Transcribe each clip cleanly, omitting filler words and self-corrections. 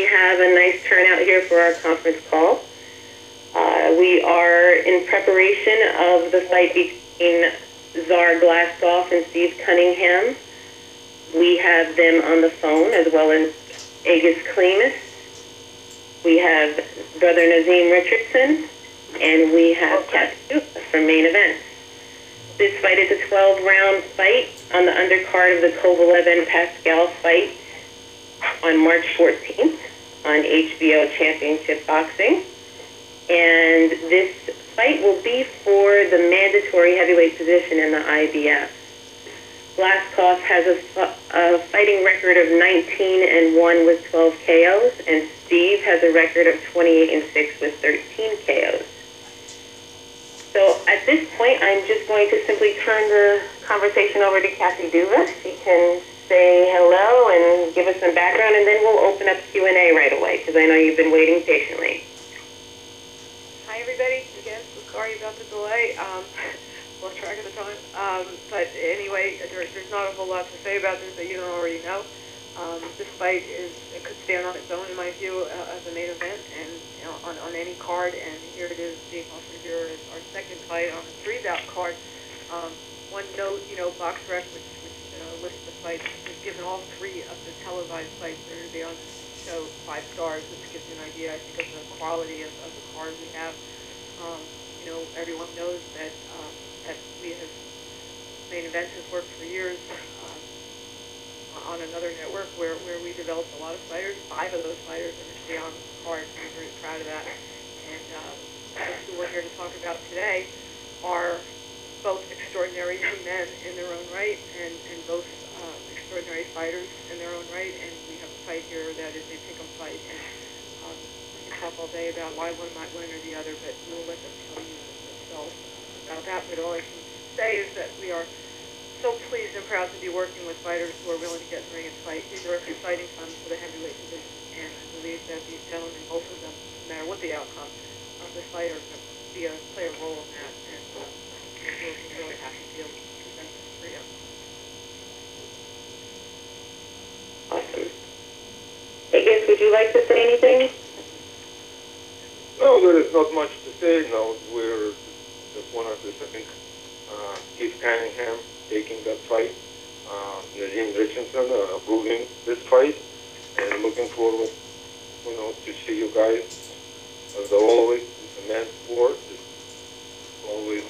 have a nice turnout here for our conference call. We are in preparation of the fight between Czar Glazkov and Steve Cunningham. We have them on the phone, as well as Aegis Klemus. We have Brother Nazim Richardson, and we have Kathy from Main Event. This fight is a 12-round fight on the undercard of the Kovalev and Pascal fight on March 14th on HBO Championship Boxing. And this fight will be for the mandatory heavyweight position in the IBF. Glazkov has a fighting record of 19-1 with 12 KOs, and Steve has a record of 28-6 with 13 KOs. So at this point, I'm just going to simply turn the conversation over to Kathy Duva. She can say hello and give us some background, and then we'll open up Q&A right away, because I know you've been waiting patiently. Hi, everybody. Again, so sorry about the delay. Lost track of the time. But anyway, there's not a whole lot to say about this that you don't already know. This fight it could stand on its own, in my view, as a main event, and on any card. And here it is being offered here as our second fight on a 3-bout card. One note, BoxRec, which lists the fights, has given all 3 of the televised fights that are on the show 5 stars, which gives you an idea, I think, of the quality of the card we have. Everyone knows that we have Main Event has worked for years on another network where we developed a lot of fighters. 5 of those fighters are actually on the card, and we're very proud of that. And those who we're here to talk about today are both extraordinary young men in their own right, and both extraordinary fighters in their own right. And we have a fight here that is a pick'em fight. And we can talk all day about why one might win or the other, but we'll let them tell you themselves about that. But all I can say is that we are so pleased and proud to be working with fighters who are willing to get in the ring and fight. These are exciting times for the heavyweight division, and I believe that these gentlemen, both of them, no matter what the outcome of the fight, are going to play a role in that. And we're really happy to be able to present this for you. Awesome. Aegis, would you like to say anything? No, there is not much to say. No, we're just one of the second. Steve Cunningham taking that fight. Nazim Richardson approving this fight, and looking forward, to see you guys. As always, it's a man's sport. It's always,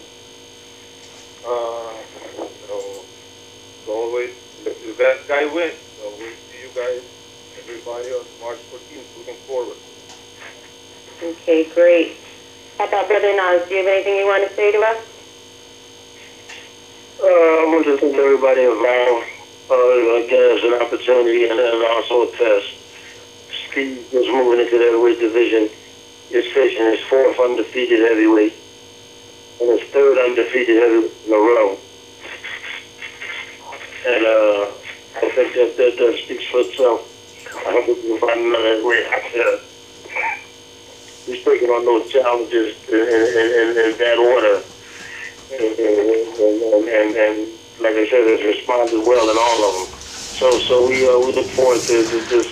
always the best guy wins. So we'll see you guys, everybody, on March 14th. Looking forward. Okay, great. How about Brother Naz? Do you have anything you want to say to us? I want to thank everybody involved. Again, it's an opportunity and also a test. Steve is moving into the heavyweight division. He's facing his 4th undefeated heavyweight and his 3rd undefeated heavyweight in a row. And I think that speaks for itself. I hope we can find another heavyweight out there. He's taking on those challenges in that order. And like I said, has responded well in all of them. So we look forward to this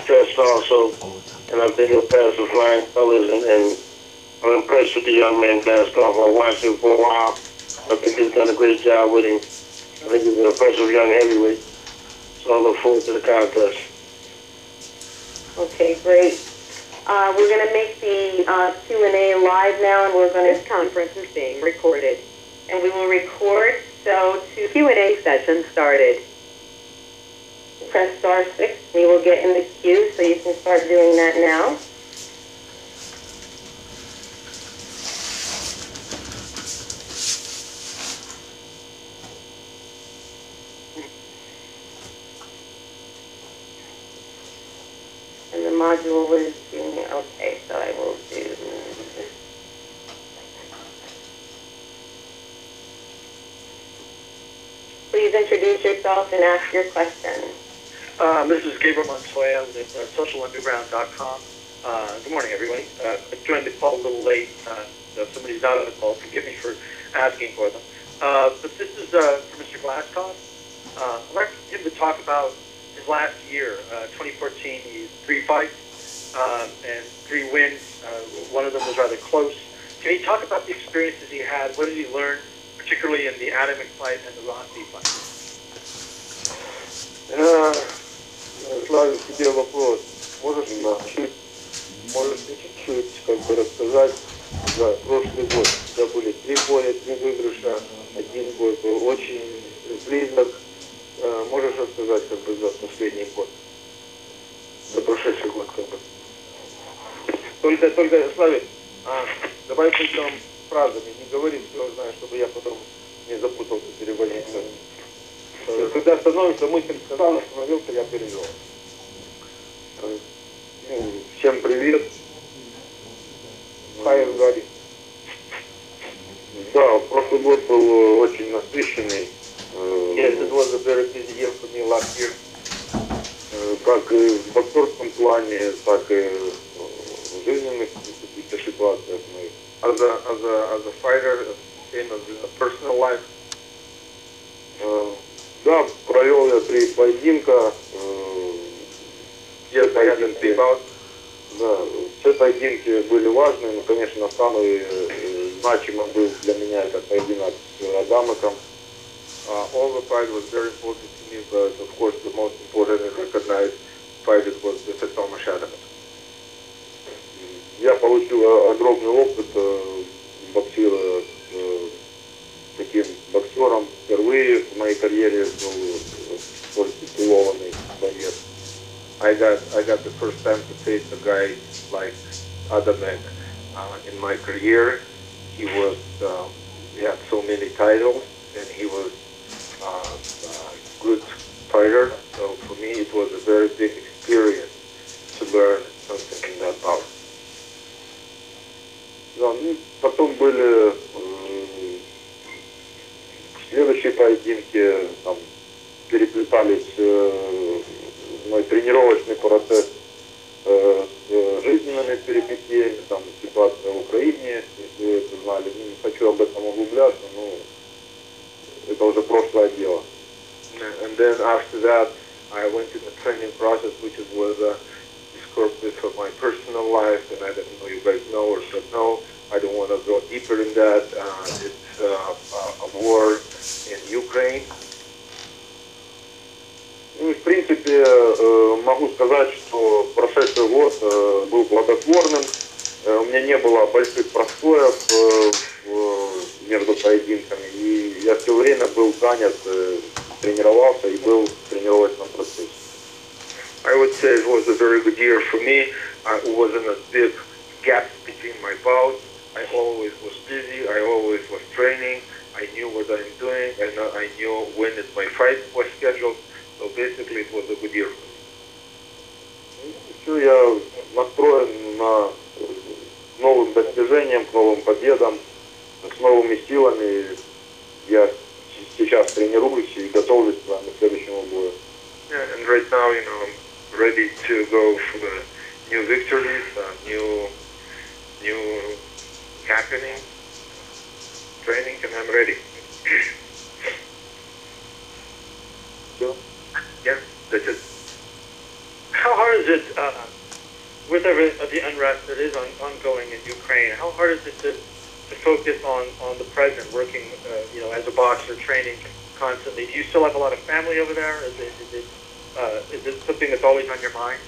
test also, and I think he'll pass with flying colors. And I'm impressed with the young man Glazkov. I watched him for a while. I think he's done a great job with him. I think he's an impressive young heavyweight. So I look forward to the contest. Okay, great. We're going to make the Q&A live now, and we're going to... This conference is being recorded. And we will record, so to Q&A session started. press star 6, and you will get in the queue, so you can start doing that now. And the module was doing, okay, so I will do... Please introduce yourself and ask your question. This is Gabriel Montoya with socialunderground.com. Good morning, everybody. I joined the call a little late. So if somebody's not on the call, forgive me for asking for them. But this is for Mr. Glazkov. I'd like him to talk about his last year, 2014, he had 3 fights and 3 wins. One of them was rather close. Can you talk about the experiences he had? What did he learn, particularly in the Adamic fight and the Rossi fight? Славик, тебе вопрос. Можешь чуть-чуть как бы рассказать за прошлый год? У тебя были 3 боя, 3 выигрыша, 1 бой был очень близок. Можешь рассказать как бы за последний год? За прошедший год как бы. Только, Славик, давай пойдем фразами, не говори все, знаешь, чтобы я потом не запутался, переводиться. Когда остановишься, мысль сказал, остановился, я перевел. Всем привет. Хайер говорит. Да, прошлый год был очень насыщенный. Yes, it was a very busy year for me last year. Как и в боксерском плане, так и в жизненных каких-то ситуациях. As a fighter, same as in a personal life. Да, провел я 3 поединка. Yes, I had 3 bouts. Да, все поединки были важны, но, конечно, самый значимый был для меня это поединок с Адамыком. All the fight was very important to me, but of course the most important and recognized fight was with Tomasz Adamek. Я получил огромный опыт, боксируя с таким боксером. Впервые в моей карьере был столь титулованный боец. I got the first time to face a guy like Adamek in my career. He had so many titles, and he was a good fighter. So for me, it was a very big experience to learn something in that bout. Да, потом были следующие поединки, там переплетались мой тренировочный процесс с жизненными перипетиями, там ситуация в Украине, если вы это знали, не хочу об этом углубляться, но это уже прошлое дело. And then after that, I went in the training process, which was descriptive of my personal life, and I don't know you guys know or don't know. I don't want to go deeper in that. It's a war in Ukraine. Ну, в принципе, могу сказать, что прошедший год был плодотворным. У меня не было больших простоев между поединками. И я все время был занят, тренировался и был в тренировочном процессе. I would say it was a very good year for me. It wasn't a big gap between my bouts. I always was busy. I always was training. I knew what I'm doing. I knew when my fight was scheduled. So basically it was a good year for me. Все, я настроен на новым достижениям, к новым победам, с новыми силами. Я сейчас тренируюсь и готовлюсь к следующему бою. Yeah, and right now, I'm ready to go for the new victories, new happening, training, and I'm ready. Sure. Yeah, that's it. How hard is it, with the unrest that is ongoing in Ukraine, how hard is it to focus on the present, working, as a boxer, training constantly? Do you still have a lot of family over there? Is it something that's always on your mind?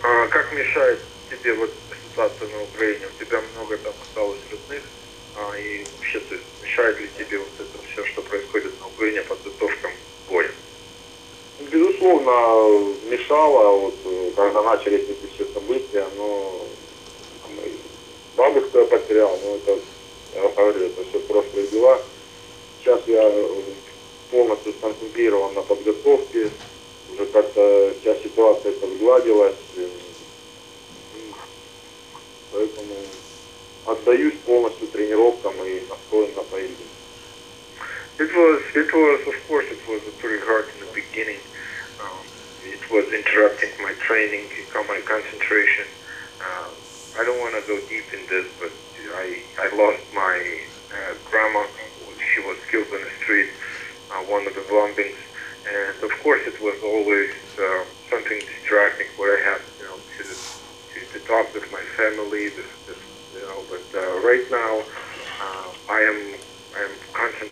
Как мешает тебе вот ситуация на Украине? У тебя много там осталось родных, и вообще, то есть, мешает ли тебе вот это все, что происходит на Украине, подготовкам к бою? Безусловно, мешало, вот, когда начались эти все события, но бабушку я потерял, но это, я говорю, это все прошлые дела. Сейчас я полностью сконцентрирован на подготовке, уже как-то вся ситуация сгладилась, поэтому отдаюсь полностью тренировкам и настроен на поединок. It was, of course, it was pretty hard in the beginning. It was interrupting my training, my concentration. I don't want to go deep in this, but I lost my grandma. She was killed on the street, one of the bombings, And of course, it was always something distracting where I had, to talk with my family, But right now, I am concentrating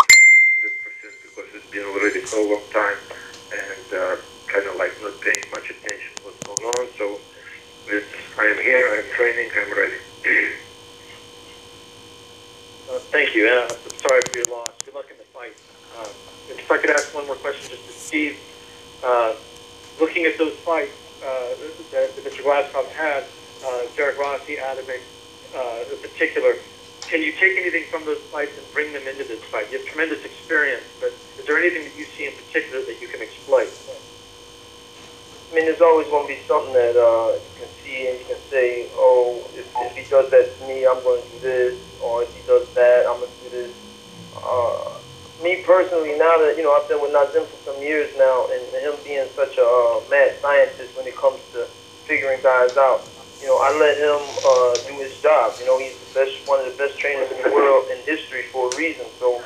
100% because it's been already so long time, and kind of like not paying much attention to what's going on. So I am here, I'm training, I'm ready. Thank you, and I'm sorry for your loss. Good luck in the fight. If I could ask one more question just to Steve. Looking at those fights that Mr. Glazkov had, Derek Rossi, Adamic in particular, can you take anything from those fights and bring them into this fight? You have tremendous experience, but is there anything that you see in particular that you can exploit? I mean, there's always going to be something that you can see and you can say, oh, if he does that to me, I'm going to do this, or if he does that, I'm going to do this. Me personally, now that, I've been with Nazim for some years now, and him being such a mad scientist when it comes to figuring guys out, I let him do his job. He's one of the best trainers in the world in history for a reason. So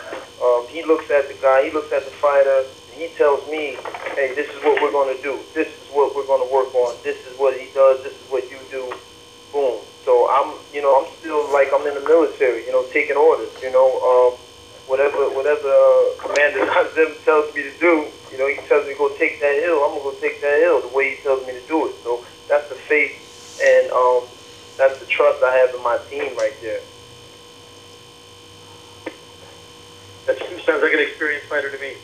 he looks at the guy, he looks at the fighter, and he tells me, hey, this is what we're going to do. This is what we're going to work on. This is what he does. This is what you do. Boom. So I'm still like I'm in the military, taking orders, whatever Commander Nazim tells me to do, he tells me to go take that hill, I'm going to go take that hill the way he tells me to do it. So that's the faith and that's the trust I have in my team right there. That sounds like an experienced fighter to me.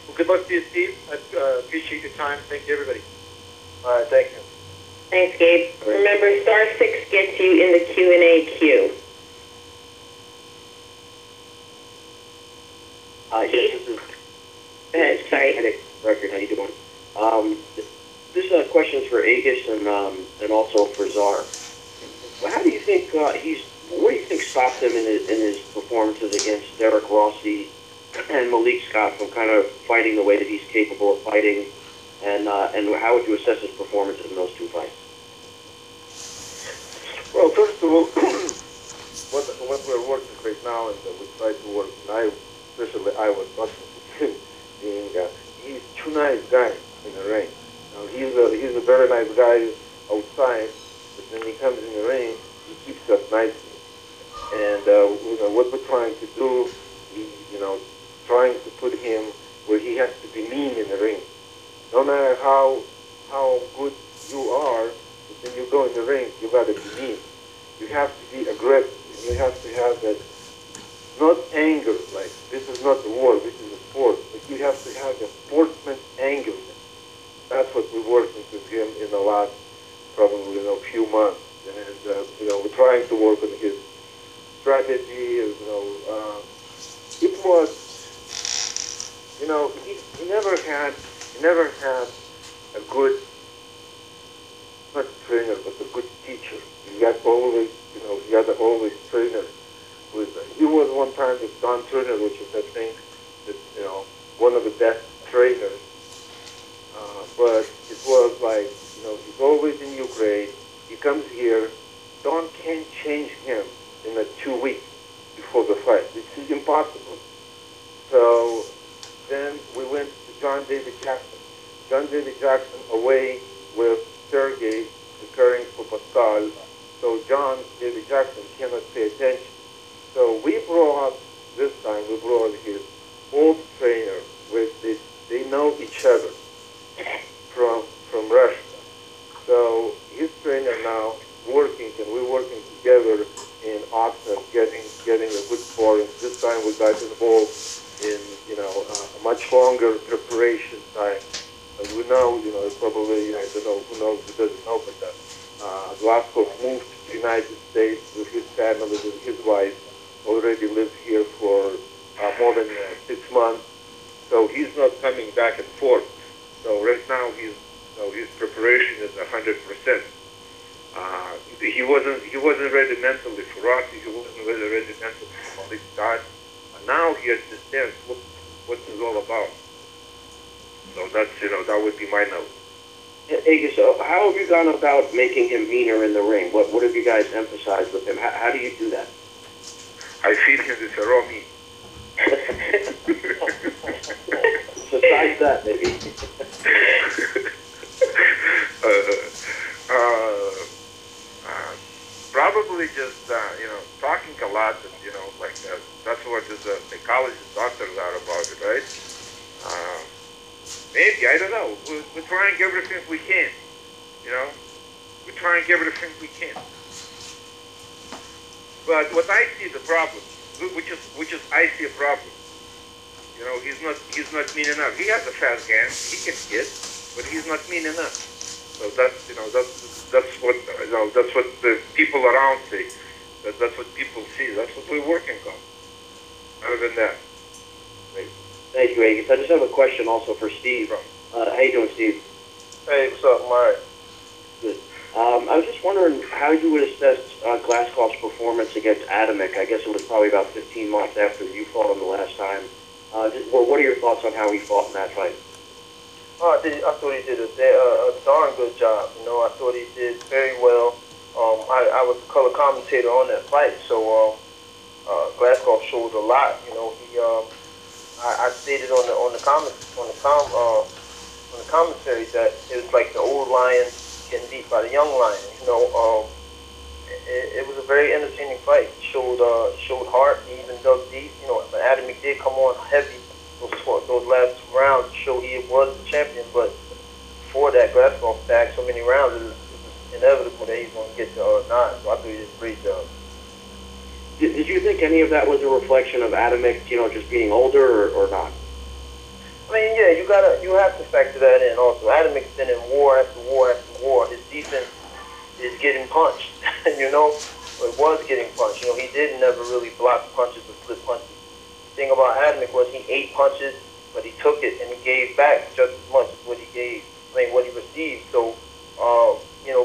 Well, good luck to you, Steve. I appreciate your time. Thank you, everybody. All right, thank you. Thanks, Gabe. Remember, *6 gets you in the Q&A queue. Yes, this is... Go ahead, sorry. Record, how you doing? This question is for Agus and also for Czar. How do you think what do you think stopped him in his performances against Derek Rossi and Malik Scott from kind of fighting the way that he's capable of fighting? And how would you assess his performances in those two fights? Well, first of all, what we're working right now, and we try to work, especially I was talking to him, being he's too nice guy in the ring. He's a very nice guy outside, but when he comes in the ring, he keeps us nicely. And what we're trying to do, trying to put him where he has to be mean in the ring. No matter how good you are, but when you go in the ring, you gotta be mean. You have to be aggressive. You have to have that, not anger, like this is not a war, this is a sport, but you have to have the sportsman anger. That's what we're working with him in the last probably few months, and we're trying to work on his strategy. It was, he never had a good, not trainer, but a good teacher. He had always trainer. He was one time with Don Turner, which is I think that one of the best trainers. But it was like he's always in Ukraine. He comes here. Don can't change him in 2 weeks before the fight. It's impossible. So then we went to John David Jackson. John David Jackson away with Sergey preparing for Pascal. So John David Jackson cannot pay attention. So we brought his old trainer with this. They know each other from Russia. So his trainer now working, and we're working together in Oxford, getting a good scoring. This time we got involved in a much longer preparation time. As we know, probably I don't know who knows, who doesn't know, but Glazkov moved to the United States with his family, with his wife. Already lived here for more than 6 months. So he's not coming back and forth. So right now his preparation is 100%. He wasn't ready mentally for Rossi. He wasn't really ready mentally for Malik Scott. And now he understands what it's all about. So that's that would be my note. Agus, how have you gone about making him meaner in the ring? What have you guys emphasized with him? How do you do that? I feed him with a raw meat. It's a besides that, maybe. Probably just, talking a lot, that's what the psychologists, doctors are about it, right? Maybe, I don't know. We're trying everything we can, We're trying everything we can. But what I see the problem, which is I see a problem. He's not mean enough. He has a fast hand. He can hit, but he's not mean enough. So that's what that's what the people around say. That's what people see. That's what we're working on. Other than that, Great. Thank you, Agus. I just have a question also for Steve. How you doing, Steve? Hey, what's up, Mark? Good. I was just wondering how you would assess Glazkov's performance against Adamek. I guess it was probably about 15 months after you fought him the last time. What are your thoughts on how he fought in that fight? I thought he did a darn good job. I thought he did very well. I was the color commentator on that fight, so Glazkov showed a lot. I stated on the commentary that it was like the old lion getting beat by the young lion. It was a very entertaining fight. He showed heart. He even dug deep. But Adamek did come on heavy those last 2 rounds to show he was the champion. But before that, Glazkov stacked so many rounds, it was inevitable that he's going to get to 9. So I thought he did a great job. Did you think any of that was a reflection of Adamek, just being older or not? I mean, yeah, you have to factor that in also. Adamek's been in war after war after war. His defense is getting punched, or it was getting punched. He did never really block punches or slip punches. The thing about Adamek was he ate punches, but he took it and he gave back just as much as what he received. So,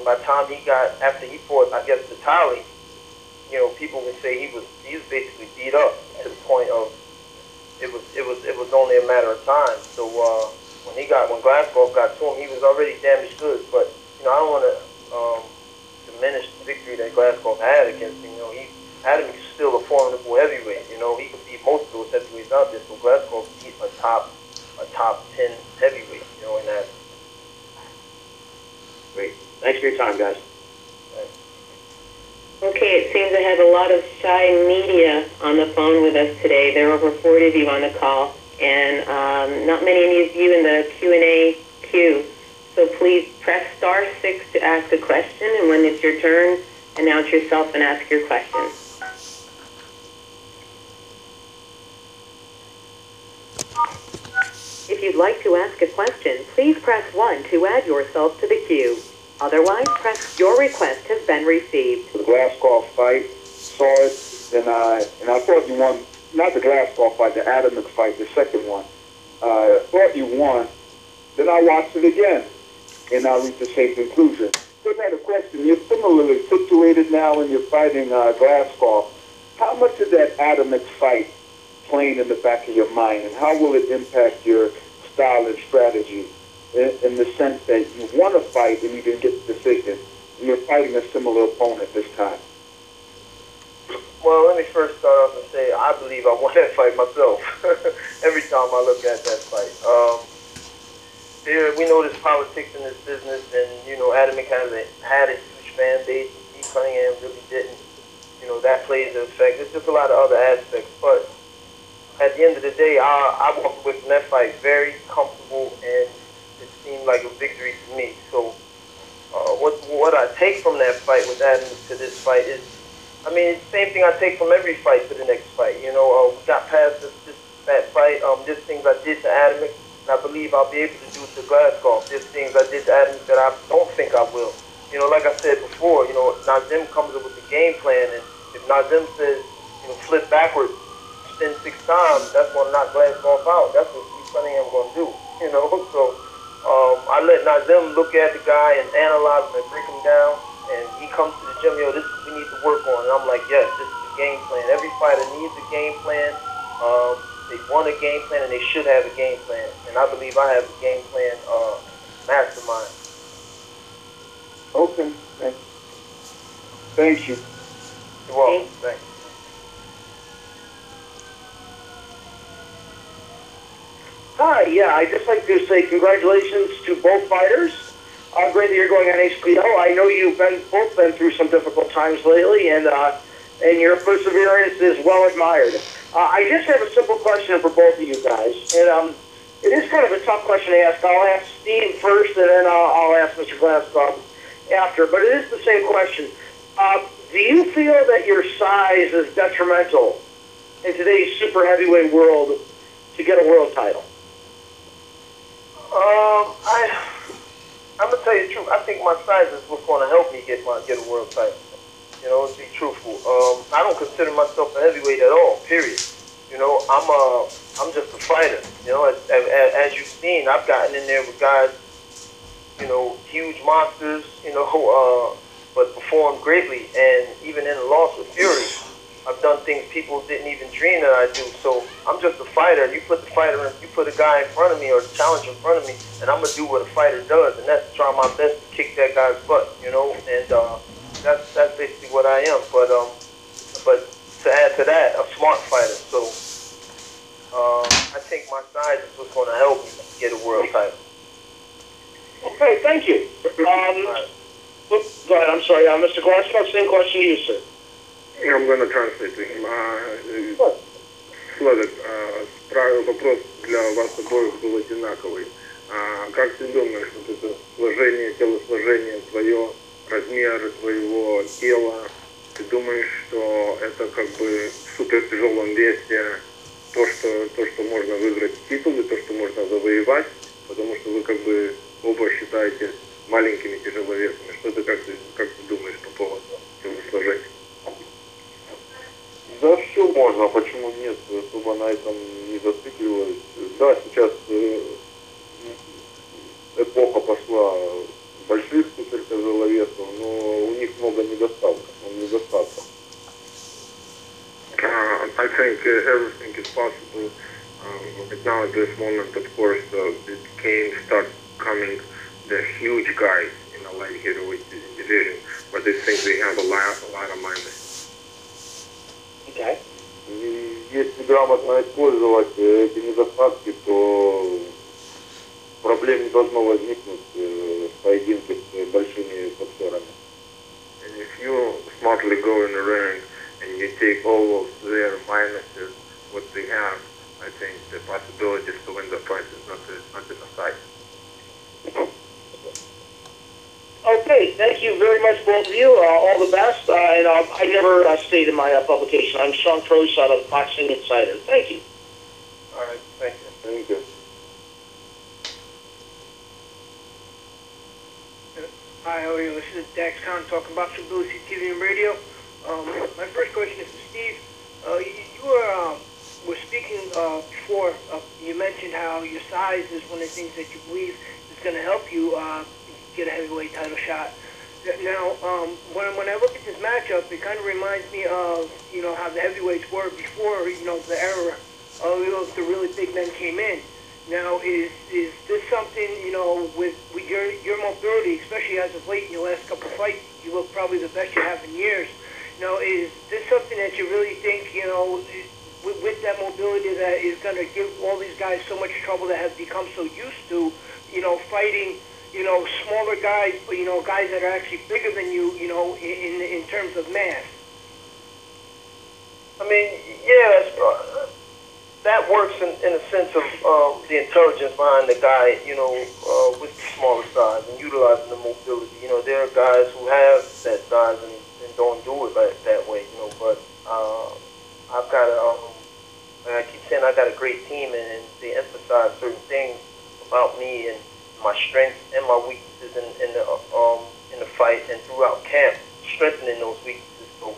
by the time after he fought, I guess, Vitali, people would say he was basically beat up to the point of it was only a matter of time. So when Glazkov got to him, he was already damaged goods. But I don't want to diminish the victory that Glazkov had against him. Adamek is still a formidable heavyweight. He could beat most of those heavyweights out there. So Glazkov beat a top 10 heavyweight. In that. Great. Thanks for your time, guys. Okay, it seems I have a lot of shy media on the phone with us today. There are over 40 of you on the call, and not many of you in the Q&A queue. So please press *6 to ask a question, and when it's your turn, announce yourself and ask your question. If you'd like to ask a question, please press 1 to add yourself to the queue. Otherwise, press your request has been received. The Glazkov fight, saw it, and I thought you won, not the Glazkov fight, the Adamek fight, the second one. Thought you won, then I watched it again, and I reached the same conclusion. But I had a question. You're similarly situated now and you're fighting Glazkov. How much of that Adamek fight playing in the back of your mind, and how will it impact your style and strategy? In the sense that you won a fight and you didn't get the decision, and you're fighting a similar opponent this time. Well, let me first start off and say I believe I won that fight myself. Every time I look at that fight, we know there's politics in this business, and Adamek had a huge fan base. Steve Cunningham really didn't. That plays an effect. There's just a lot of other aspects, but at the end of the day, I walked away from that fight very comfortable, and it seemed like a victory to me. So what I take from that fight with Adamek to this fight is, it's the same thing I take from every fight to the next fight. We got past that fight. There's things I did to Adamek, and I believe I'll be able to do to Glazkov. There's things I did to Adamek that I don't think I will. Like I said before, Nazim comes up with the game plan, and if Nazim says, flip backwards, spin 6 times, that's going to knock Glazkov out. That's what Steve Cunningham going to do. So I let Nazim look at the guy and analyze him and break him down, and he comes to the gym, this is what we need to work on. And I'm like, yes, this is the game plan. Every fighter needs a game plan. They want a game plan, and they should have a game plan. And I believe I have a game plan mastermind. Okay, thank you. You're welcome. Thanks. Hi, yeah, I'd just like to say congratulations to both fighters. Great that you're going on HBO. I know you've both been through some difficult times lately, and your perseverance is well admired. I just have a simple question for both of you guys, and it is kind of a tough question to ask. I'll ask Steve first, and then I'll ask Mr. Glazkov after, but it is the same question. Do you feel that your size is detrimental in today's super heavyweight world to get a world title? I'm gonna tell you the truth. I think my size is what's going to help me get a world title. You know, to be truthful, I don't consider myself a heavyweight at all. Period. You know, I'm just a fighter. You know, as you've seen, I've gotten in there with guys, you know, huge monsters. You know, but performed greatly, and even in the loss with Fury, I've done things people didn't even dream that I do. So I'm just a fighter. You put a guy in front of me or a challenger in front of me, and I'm gonna do what a fighter does, and that's try my best to kick that guy's butt. You know, and that's basically what I am. But to add to that, a smart fighter. So I think my size is what's gonna help me get a world title. Okay, thank you. Go ahead, I'm sorry. Mr. Glazkov, same question to you, sir. I'm going to translate to him. Вопрос для вас обоих был одинаковый. Как ты думаешь, вот это сложение, телосложение твое, размер твоего тела, ты думаешь, что это как бы в супер тяжелом весе то, что можно выиграть титулы, то, что можно завоевать, потому что вы как бы оба считаете маленькими тяжеловесами. Что ты, как ты думаешь по поводу телосложения? Да, все можно, а почему нет, чтобы на этом не зацикливались. Да, сейчас эпоха пошла больших супертяжеловесов, но у них много недостатков. I think everything is possible. Right now at this moment, of course, start coming the huge guys in the light heavyweight division, but I think they have a lot of minus. Okay. И если грамотно использовать эти недостатки, то проблем не должно возникнуть в поединке с большими боксерами. And if you smartly go in the ring and you take all of their minuses, what they have, I think the possibilities to win the fight is not in the sight. Okay, thank you very much, both of you. All the best. And I never stayed in my publication. I'm Sean Croce out of Boxing Insider. Thank you. All right, thank you. Thank you. Hi, how are you? This is Dax Khan talking about Stability TV and radio. My first question is to Steve. You were speaking before. You mentioned how your size is one of the things that you believe is going to help you get a heavyweight title shot. Now, when I look at this matchup, it kind of reminds me of, you know, how the heavyweights were before, you know, the era of the really big men came in. Now, is this something, you know, with your mobility, especially as of late in your last couple of fights, you look probably the best you have in years. Now, is this something that you really think, you know, with that mobility that is going to give all these guys so much trouble that have become so used to, you know, fighting, you know, smaller guys, but, you know, guys that are actually bigger than you, you know, in terms of mass? I mean, yeah, that works in a sense of the intelligence behind the guy, you know, with the smaller size and utilizing the mobility. You know, there are guys who have that size and don't do it that way, you know, but I've got like I keep saying, I got a great team, and they emphasize certain things about me and my strengths and my weaknesses in the fight and throughout camp, strengthening those weaknesses. So,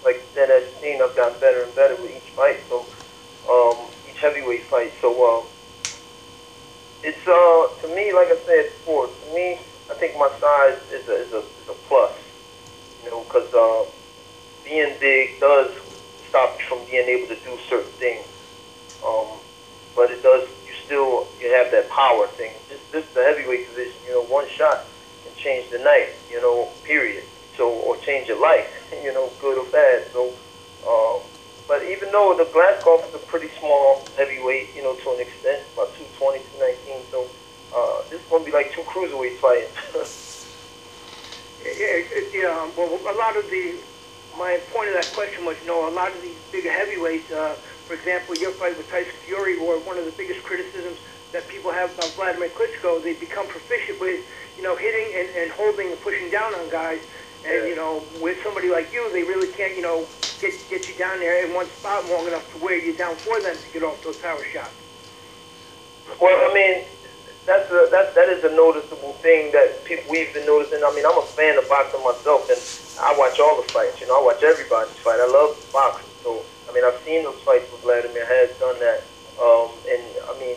like that, as you've seen, I've gotten better and better with each fight. So, each heavyweight fight. So, it's to me, like I said before, to me, I think my size is a plus. You know, because being big does stop you from being able to do certain things. But it does. You have that power thing. This the heavyweight division. You know, one shot can change the night. You know, period. So, or change your life. You know, good or bad. So, But even though the Glazkov is a pretty small heavyweight, you know, to an extent, about 220, 219, so this is going to be like two cruiserweights fighting. Yeah, well, a lot of my point of that question was, you know, a lot of these bigger heavyweights, for example, your fight with Tyson Fury, or one of the biggest criticisms that people have about Vladimir Klitschko, they become proficient with, you know, hitting and holding and pushing down on guys. And, you know, with somebody like you, they really can't, you know, get you down there in one spot long enough to wear you down for them to get off those power shots. Well, I mean, that is a noticeable thing that we've been noticing. I mean, I'm a fan of boxing myself, and I watch all the fights. You know, I watch everybody's fight. I love boxing. So, I mean, I've seen those fights where Vladimir has done that. And, I mean,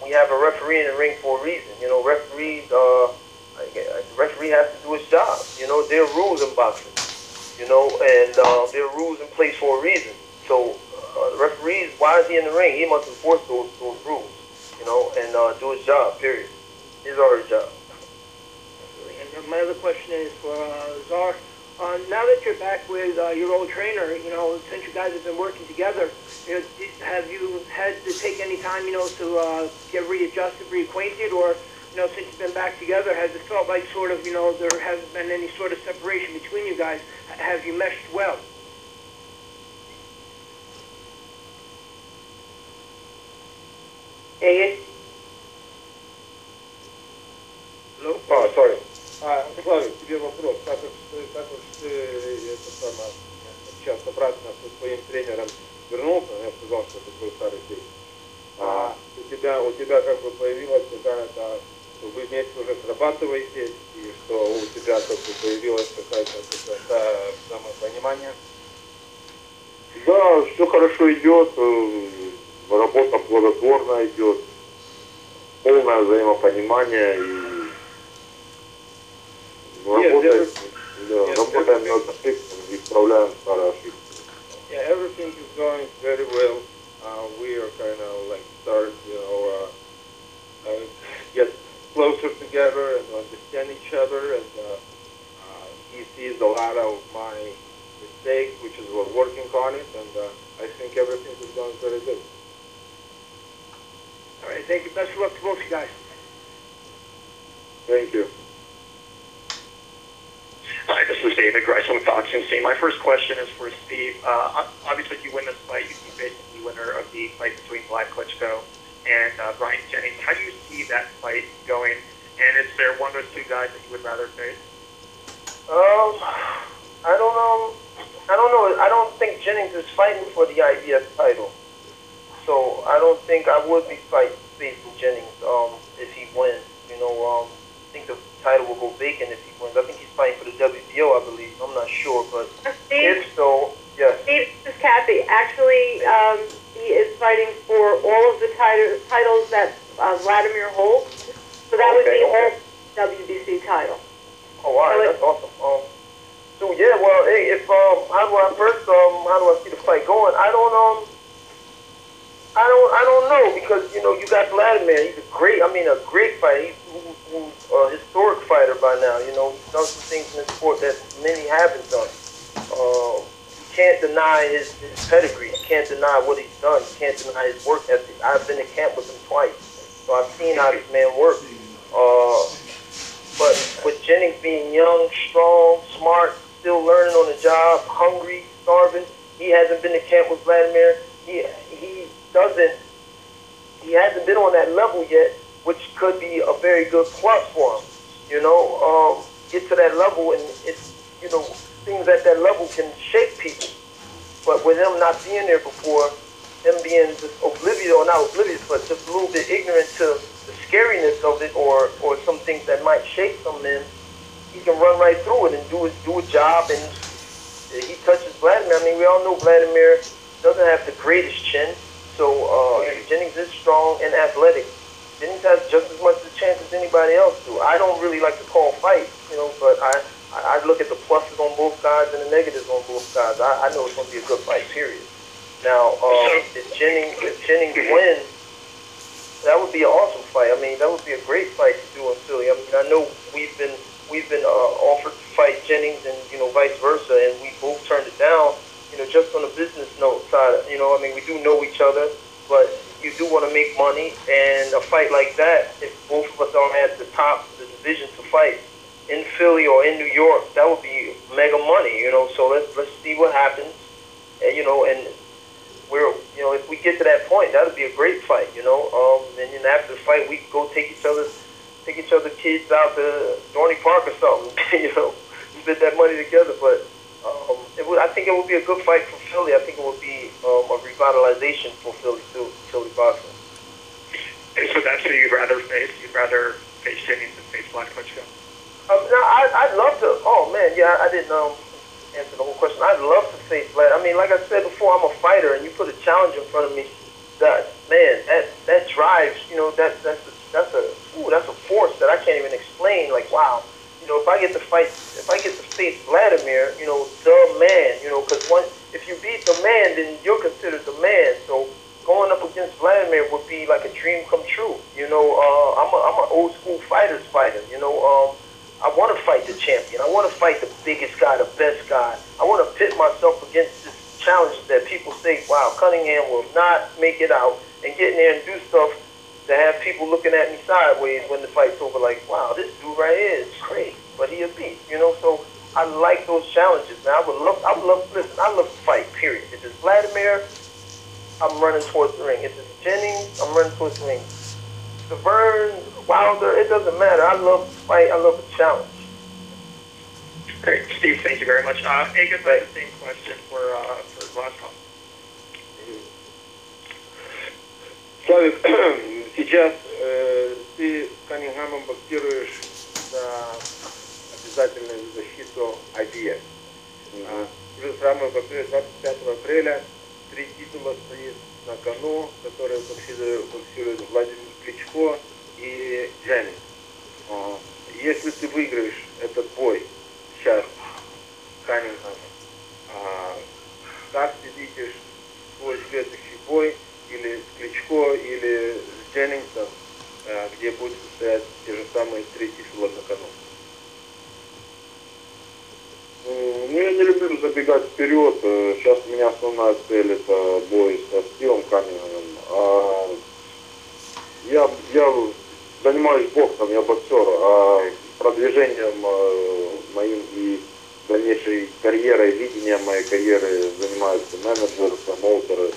we have a referee in the ring for a reason. You know, referees, the referee has to do his job. You know, there are rules in boxing. You know, and there are rules in place for a reason. So, the referees, why is he in the ring? He must enforce those rules. You know, and do his job, period. His or her job. And my other question is for Czar. Now that you're back with your old trainer, you know, since you guys have been working together, you know, have you had to take any time, you know, to get readjusted, reacquainted, or, you know, since you've been back together, has it felt like sort of, you know, there hasn't been any sort of separation between you guys? Have you meshed well? Hey. Hello? Sorry. Славик, тебе вопрос. Как уж ты сейчас обратно со своим тренером вернулся, я сказал, что это твой старый тренер. У тебя как бы появилась какая-то, что вы вместе уже срабатываете, и что у тебя как бы появилось какое-то самопонимание? Да, все хорошо идет, работа плодотворно идет, полное взаимопонимание и работаем над ошибками, исправляем старые ошибки. Yeah, everything is going very well. We are kind of like start, you know, get closer together and understand each other. And he sees a lot of my mistakes, which is we're working on it. And I think everything is going very good. All right, thank you. Best of luck to both you guys. Thank you. Hi, this is David Grice with Boxing Scene. My first question is for Steve. Obviously, if you win this fight, you can be basically winner of the fight between Vlad Klitschko and Brian Jennings. How do you see that fight going? And is there one of those two guys that you would rather face? I don't know. I don't think Jennings is fighting for the IBF title. So I don't think I would be facing Jennings if he wins. You know, I think the title will go vacant if he wins. I think he's fighting for the WBO, I believe. I'm not sure, but Steve, if so, yes. Steve, this is Kathy. Actually, he is fighting for all of the titles that Vladimir holds. So that would be all WBC title. Oh, wow, that's awesome. So yeah, well, hey, if how do I see the fight going? I don't know, because you know you got Vladimir. He's a great fighter. He's a historic fighter by now. You know, he's done some things in the sport that many haven't done. You can't deny his pedigree. You can't deny what he's done. You can't deny his work ethic. I've been to camp with him twice, so I've seen how this man works. But with Jennings being young, strong, smart, still learning on the job, hungry, starving, he hasn't been to camp with Vladimir. He hasn't been on that level yet, which could be a very good plus for him. You know, get to that level, and it's, you know, things at that level can shake people. But with him not being there before, him being just oblivious, or not oblivious, but just a little bit ignorant to the scariness of it, or some things that might shake some men, he can run right through it and do a job. And he touches Vladimir. I mean, we all know Vladimir doesn't have the greatest chin. So Jennings is strong and athletic. Jennings has just as much a chance as anybody else do. I don't really like to call fights, you know, but I look at the pluses on both sides and the negatives on both sides. I know it's going to be a good fight, period. Now, if Jennings wins, that would be an awesome fight. I mean, that would be a great fight to do in Philly. I mean, I know we've been offered to fight Jennings, and you know, vice versa, and we both turned it down. You just on a business note side, I mean, we do know each other, but you do want to make money, and a fight like that, if both of us are at the top of the division to fight in Philly or in New York, that would be mega money, So let's see what happens, and we're, if we get to that point, that would be a great fight, And then after the fight, we go take each other's kids out to Dorney Park or something, split that money together. But I think it would be a good fight for Philly. I think it would be a revitalization for Philly too, Philly boxing. And so that's who you'd rather face? You'd rather face Jennings than face Black Klitschko? No, I'd love to. Oh man, yeah, I didn't answer the whole question. I'd love to face Vlad. I mean, like I said before, I'm a fighter, and you put a challenge in front of me. That drives. That's a force that I can't even explain. Like, wow, if I get to face Vladimir, the man, because if you beat the man, then you're considered the man. So going up against Vladimir would be like a dream come true. I'm an old school fighter. I want to fight the champion. I want to fight the biggest guy, the best guy. I want to pit myself against this challenge that people say, wow, Cunningham will not make it out, and get in there and do stuff to have people looking at me sideways when the fight's over, like, wow, this dude right here is great, but he a beast, So I like those challenges, man. I would love, listen, I love to fight, period. If it's Vladimir, I'm running towards the ring. If it's Jennings, I'm running towards the ring. Severn, Wilder, it doesn't matter. I love to fight. I love the challenge. Great. Steve, thank you very much. Agus, I have the same question for Glazkov. Славик, сейчас ты с Каннингhamом боксируешь за обязательную защиту IBF. Уже самое боксируешь 25 апреля. 3 титула стоит на кону, которые боксируют Владимир Кличко и Дженнинг. Если ты выиграешь этот бой сейчас с Каннингhamом, как ты видишь свой следующий бой или с Кличко, или с Дженнингсом, где будут стоять те же самые 3 титула на кону? Ну, я не люблю забегать вперед. Сейчас у меня основная цель — это бой со Стивом Каннингhamом. Я занимаюсь боксом, я боксер, а продвижением моим и дальнейшей карьерой, видением моей карьеры занимаются менеджеры, промоутеры.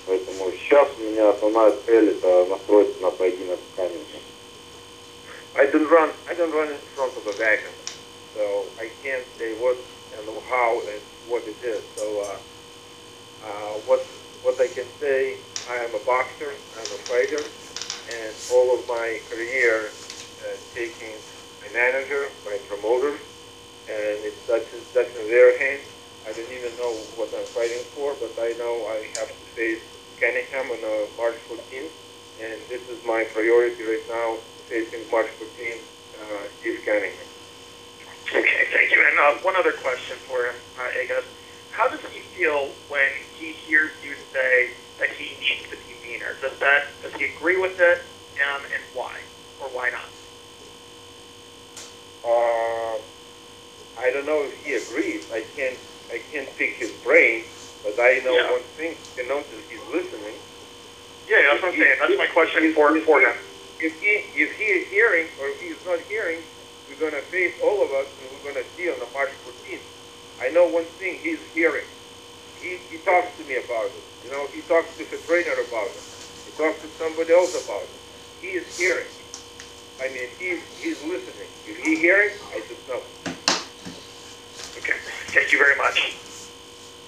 Поэтому сейчас у меня основная цель — это настроиться на поединок с Каннингhamом. I don't run in front of a wagon, so I can't say what and how and what it is. So what I can say, I am a boxer, I'm a fighter, and all of my career taking my manager, my promoter, and that's in their hands. I don't even know what I'm fighting for, but I know I have to face Cunningham on March 14th, and this is my priority right now, facing March 14th, Steve Cunningham. Okay, thank you. And one other question for him, Agus. How does he feel when he hears you say that he needs to be meaner? Does he agree with it, and why? Or why not? I don't know if he agrees. I can't pick his brain, but I know one thing. I know that he's listening. Yeah, that's what I'm saying. That's my question for him. If he is hearing, or if he's not hearing, we're going to face all of us, and we're going to see on the March 14th. I know one thing, he's hearing. He talks to me about it. He talks to the trainer about it. He talks to somebody else about it. He is hearing. I mean, he's listening. If he's hearing, I just know. Okay. Thank you very much.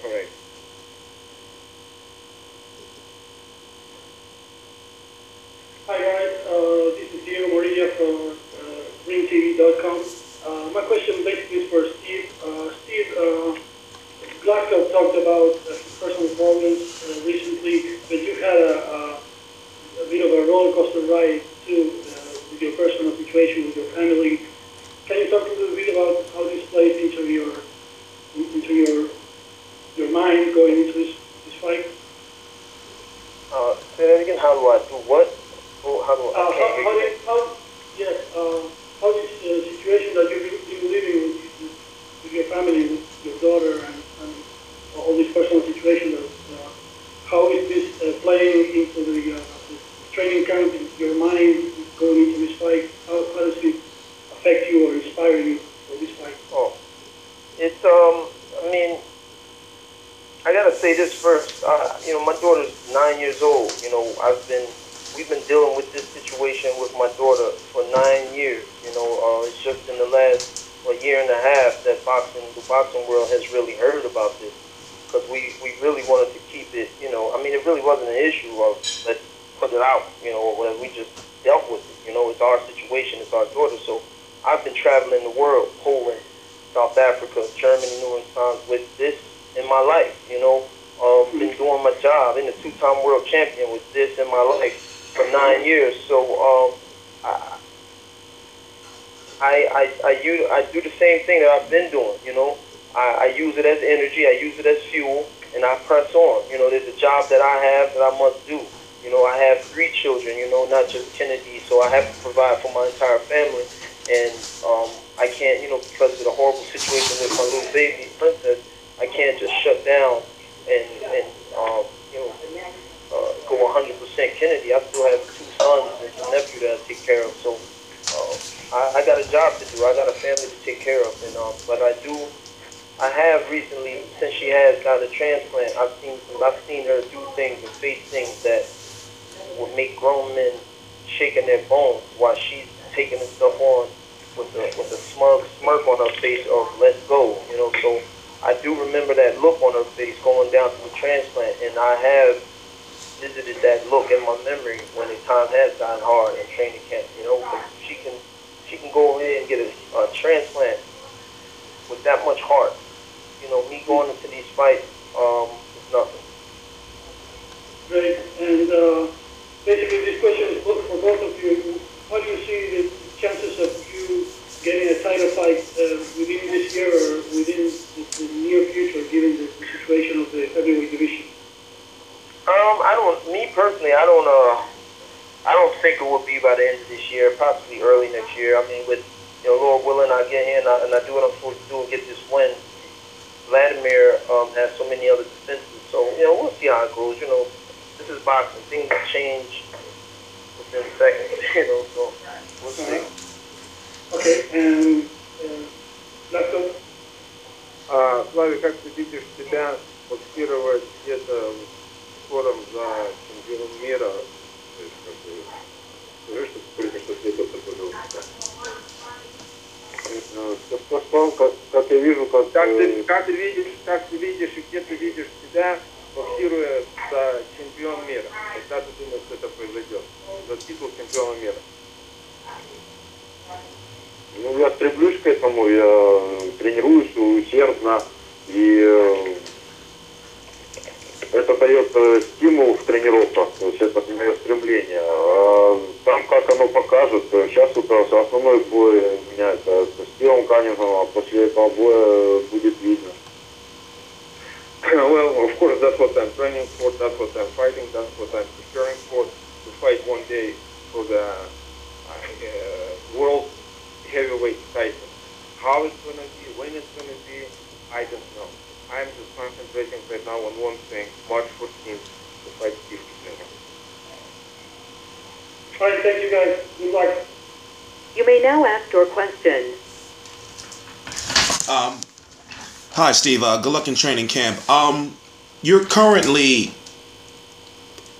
All right. Hi guys, this is Diego Morilla from RingTV.com. My question basically is for Steve. Steve, Glazkov talked about personal problems recently, but you had a bit of a roller coaster ride too with your personal situation with your family. Can you talk a little bit about how this plays into your mind going into this fight? Say that again. How do I do what? How do I? How this situation that you've been living with your family, with your daughter, and all these say this first. My daughter's 9 years old. We've been dealing with this situation with my daughter for 9 years. It's just in the last year and a half that the boxing world has really heard about this, because we really wanted to keep it. It really wasn't an issue of let's put it out. We just dealt with it. It's our situation. It's our daughter. So I've been traveling the world, Poland, South Africa, Germany, numerous times with this in my life. Been doing my job, been a two-time world champion with this in my life for 9 years. So I do the same thing that I've been doing. I use it as energy, I use it as fuel, and I press on. There's a job that I have that I must do. I have 3 children, not just Kennedy, so I have to provide for my entire family. And I can't, because of the horrible situation with my little baby, Princess, I can't just shut down and go 100% Kennedy. I still have 2 sons and a nephew that I take care of. So I got a job to do. I got a family to take care of. And but I have recently, since she has got a transplant, I've seen her do things and face things that would make grown men shaking their bones while she's taking the stuff on with a smirk on her face of let's go. So I do remember that look on her face going down to the transplant, and I have visited that look in my memory when the time has gotten hard in training camp. She can go in and get a transplant with that much heart. Me going into these fights is nothing. Great. And basically, this question is for both of you. How do you see the chances of you getting a title fight within this year or within the near future, given the situation of the heavyweight division? I don't think it will be by the end of this year, possibly early next year. With Lord willing, I get here and I do what I'm supposed to do and get this win. Vladimir has so many other defenses, so we'll see how it goes. This is boxing; things change within seconds. So we'll see. Okay, and Glazkov? Славик, как ты видишь себя боксировать где-то скором за чемпион мира? То есть, скажи, что только что следовало, пожалуйста. Как я вижу, как ты видишь и где ты видишь себя, боксируя за чемпион мира. Когда ты думаешь, что это произойдет? За титул чемпиона мира. Я стремлюсь к этому, я тренируюсь усердно, и это дает стимул в тренировках, то есть это мое стремление. Там, как оно покажет, сейчас вот основной бой у меня это с Стивом Каннингhamом, а после этого боя будет видно. Well, of course, that's what I'm training for, that's what I'm fighting, that's what I'm preparing for, to fight one day for the world heavyweight title. How it's going to be, when it's going to be, I don't know. I'm just concentrating right now on one thing, March 14th, to fight Steve Cunningham. All right, thank you guys. Good luck. You may now ask your question. Hi, Steve. Good luck in training camp. You're currently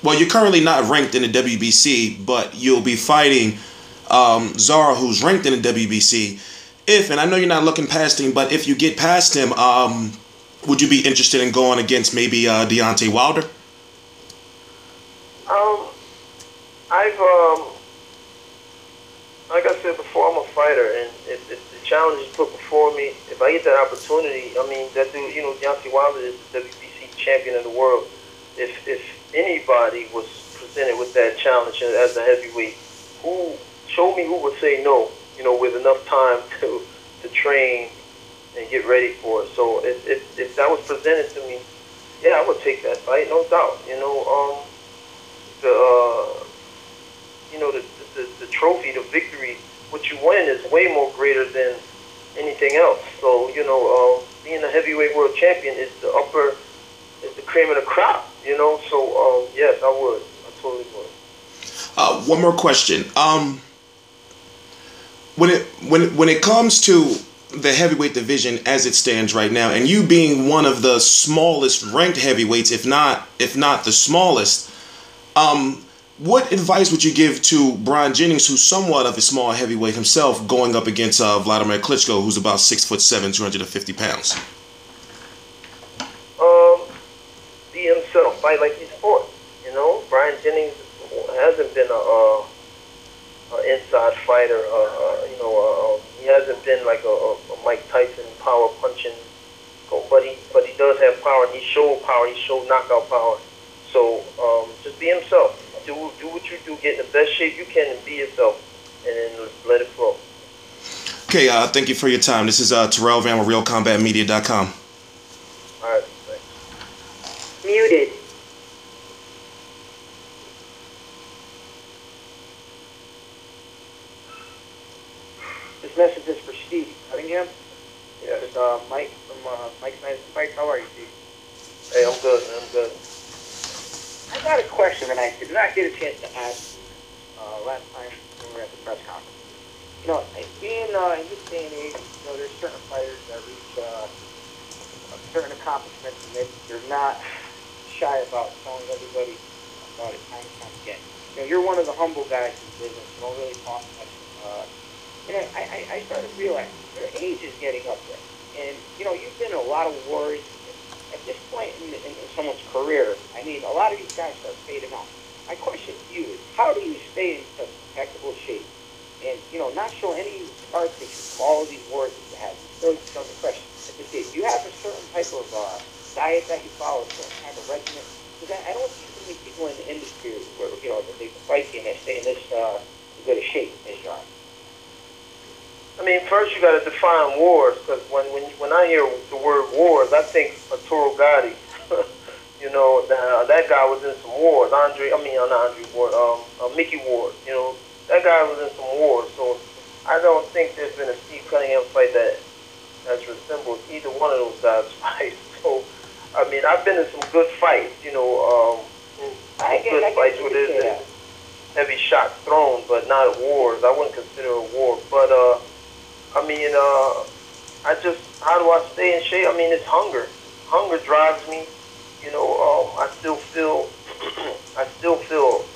not ranked in the WBC, but you'll be fighting Zara, who's ranked in the WBC. And I know you're not looking past him, but if you get past him, would you be interested in going against maybe Deontay Wilder? Like I said before, I'm a fighter, and if the challenge is put before me, if I get that opportunity, that dude, Deontay Wilder is the WBC champion of the world. If anybody was presented with that challenge as a heavyweight, show me who would say no, with enough time to train and get ready for it. So if that was presented to me, yeah, I would take that fight, no doubt. The trophy, the victory, what you win is way more greater than anything else. So, being a heavyweight world champion is the cream of the crop, So, yes, I would. I totally would. One more question. When it comes to the heavyweight division as it stands right now, and you being one of the smallest ranked heavyweights, if not the smallest, what advice would you give to Brian Jennings, who's somewhat of a small heavyweight himself, going up against Vladimir Klitschko, who's about 6'7", 250 pounds? Be himself, fight like he's fought. You know, Brian Jennings hasn't been a inside fighter. He hasn't been like a Mike Tyson power punching, but he does have power. And he showed power. He showed knockout power. So just be himself. Do what you do. Get in the best shape you can and be yourself, and then let it flow. Okay, thank you for your time. This is Terrell Van with RealCombatMedia.com. All right, thanks. Muted. This message is for Steve Cunningham. Yeah, it's Mike from Mike's Nice Fight. How are you, Steve? Hey, I'm good, man. I'm good. I got a question that I did not get a chance to ask last time when we were at the press conference. You know, being in this day and age, you know, there's certain fighters that reach certain accomplishments, and they're not shy about telling everybody about it time and time again. You know, you're one of the humble guys in the business. You don't really talk much. And I started to realize your age is getting up there. And, you know, you've been in a lot of wars. At this point in someone's career, I mean, a lot of these guys start fading off. My question to you is, how do you stay in such impeccable shape and, you know, not show any scar tissue from all of these wars that you have? Still become the question. Do you have a certain type of diet that you follow, a certain type of regimen? Because I don't see too many people in the industry where, you know, that they fight and they stay in this good a shape as you are. I mean, first you got to define wars, because when I hear the word wars, I think Arturo Gatti. You know, that guy was in some wars. Mickey Ward. You know, that guy was in some wars. So I don't think there's been a Steve Cunningham fight that has resembled either one of those guys' fights. So, I mean, I've been in some good fights. You know, good fights where there's heavy shots thrown, but not wars. I wouldn't consider it a war, but I mean, how do I stay in shape? I mean, it's hunger. Hunger drives me. You know, I still feel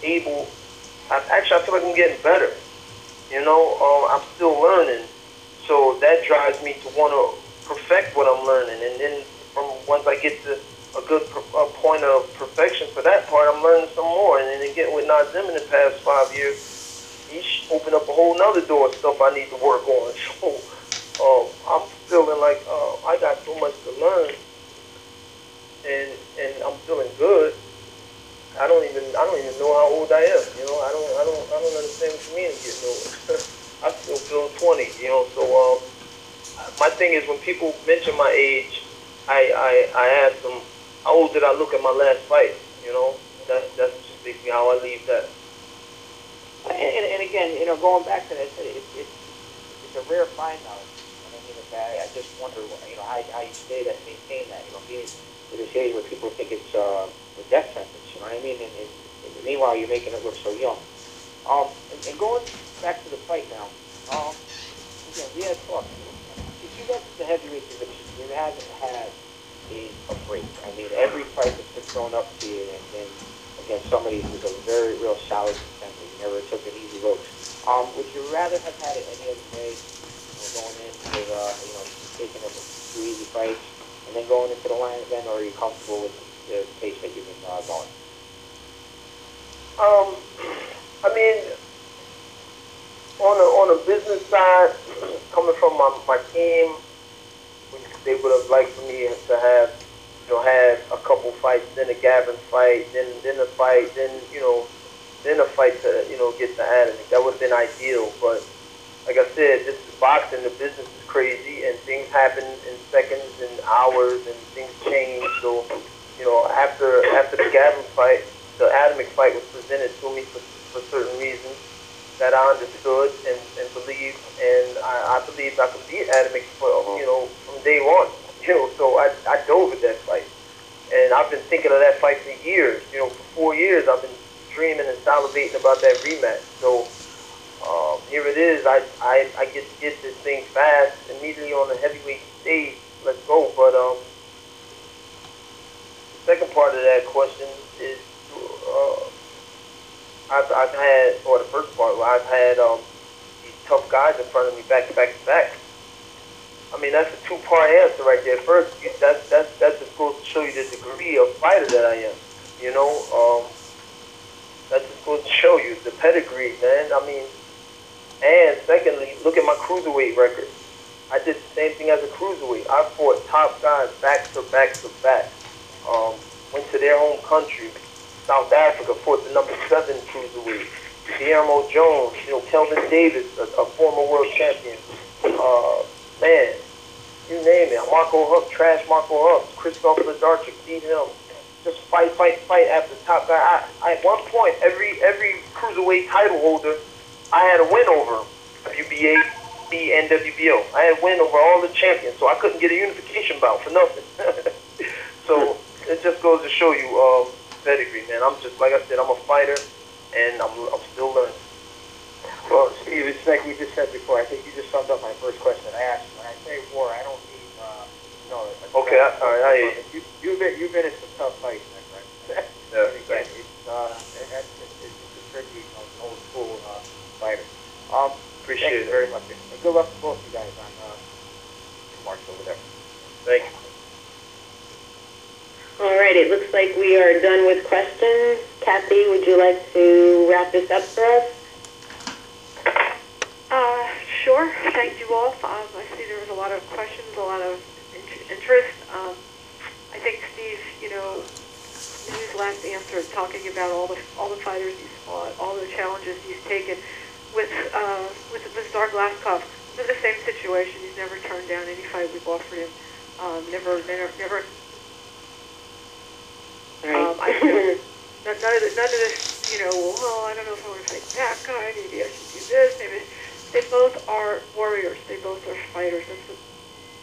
able. I feel like I'm getting better. You know, I'm still learning. So that drives me to want to perfect what I'm learning. And then once I get to a good point of perfection for that part, I'm learning some more. And then again, with Nazim in the past 5 years, he's opened up a whole nother door of stuff I need to work on. So I'm feeling like I got so much to learn, and I'm feeling good. I don't even know how old I am. You know, I don't understand what you mean getting older. I still feel 20. You know, so my thing is when people mention my age, I ask them, how old did I look at my last fight? You know, that's just basically how I leave that. And again, you know, going back to that, it's a rare find now. I mean, I just wonder, you know, how you maintain that. You know, being at this age where people think it's a death sentence. You know what I mean? And meanwhile, you're making it look so young. And going back to the fight now. Again, we had talked. If you got to the heavyweight division, you haven't had a break. I mean, every fight that's been thrown up to you, and against somebody who's a very real solid contender. You never took an easy road. Would you rather have had it any other way, you know, going in with, you know, taking a few easy fights, and then going into the line event, or are you comfortable with the pace that you've been going? I mean, on a business side, coming from my team, they would have liked for me to have, you know, had a couple fights, then a Gavin fight, then a fight, then a fight to, you know, get to Adam. That would have been ideal. But like I said, this is boxing. The business is crazy, and things happen in seconds and hours, and things change. So, you know, after the Gavin fight, the Adamic fight was presented to me for certain reasons that I understood and believed, and I believed I could beat Adamic from day one. You know, so I dove at that fight. And I've been thinking of that fight for years. You know, for 4 years I've been dreaming and salivating about that rematch. So here it is. I get to get this thing fast immediately on the heavyweight stage. Let's go. But the second part of that question is, I've had, or the first part, where I've had these tough guys in front of me back to back to back. I mean, that's a two-part answer right there. First, that just goes to show you the degree of fighter that I am. You know, that just goes to show you the pedigree, man. I mean, and secondly, look at my cruiserweight record. I did the same thing as a cruiserweight. I fought top guys back to back to back. Went to their home country, South Africa, fought the number 7 cruiserweight. Guillermo Jones, you know, Kelvin Davis, a former world champion. Man, you name it. Marco Huck, trash Marco Huck, Christoph Ladarchik, beat him. Just fight after top guy. I at one point, every cruiserweight title holder, I had a win over him. WBA, and WBO. I had a win over all the champions, so I couldn't get a unification bout for nothing. So it just goes to show you pedigree, man. I'm just, like I said, I'm a fighter, and I'm still learning. Well, Steve, it's like we just said before. I think you just summed up my first question I asked. When I say war, I don't mean, okay, all right, you've been in some tough fights, my friend. Yeah. Again, it's a tricky, old school fighter. Appreciate it very much. And good luck to both you guys on March over there. Thank you. All right, it looks like we are done with questions. Kathy, would you like to wrap this up for us? Sure. Thank you all. I see there was a lot of questions, a lot of interest. I think Steve, you know, in his last answer, talking about all the fighters he's fought, all the challenges he's taken with Tsar Glazkov. It's the same situation. He's never turned down any fight we've offered him. Never. I feel none of this, you know, well, I don't know if I want to fight that guy, maybe I should do this, maybe. They both are warriors. They both are fighters. That's what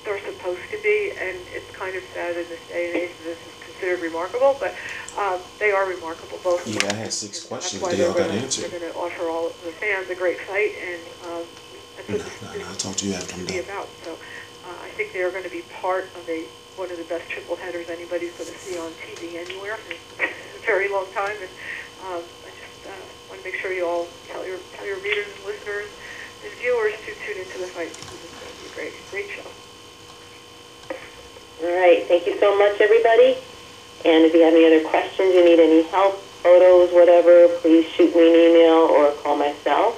they're supposed to be, and it's kind of sad in this day and age that this is considered remarkable, but they are remarkable, both of them. Yeah, I had 6 questions. They all got answered. They're going to offer all of the fans a great fight, and that's what I'll talk to you after I'm done. about. So I think they are going to be part of one of the best triple headers anybody's going to see on TV anywhere for a very long time, and I just want to make sure you all tell your readers and listeners and viewers to tune into the fight, because it's going to be a great show. All right, thank you so much, everybody. And if you have any other questions, you need any help, photos, whatever, please shoot me an email or call myself.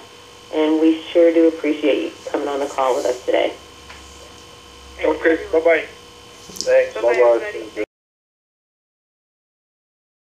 And we sure do appreciate you coming on the call with us today. Okay, bye-bye. Thanks. Bye-bye, everybody.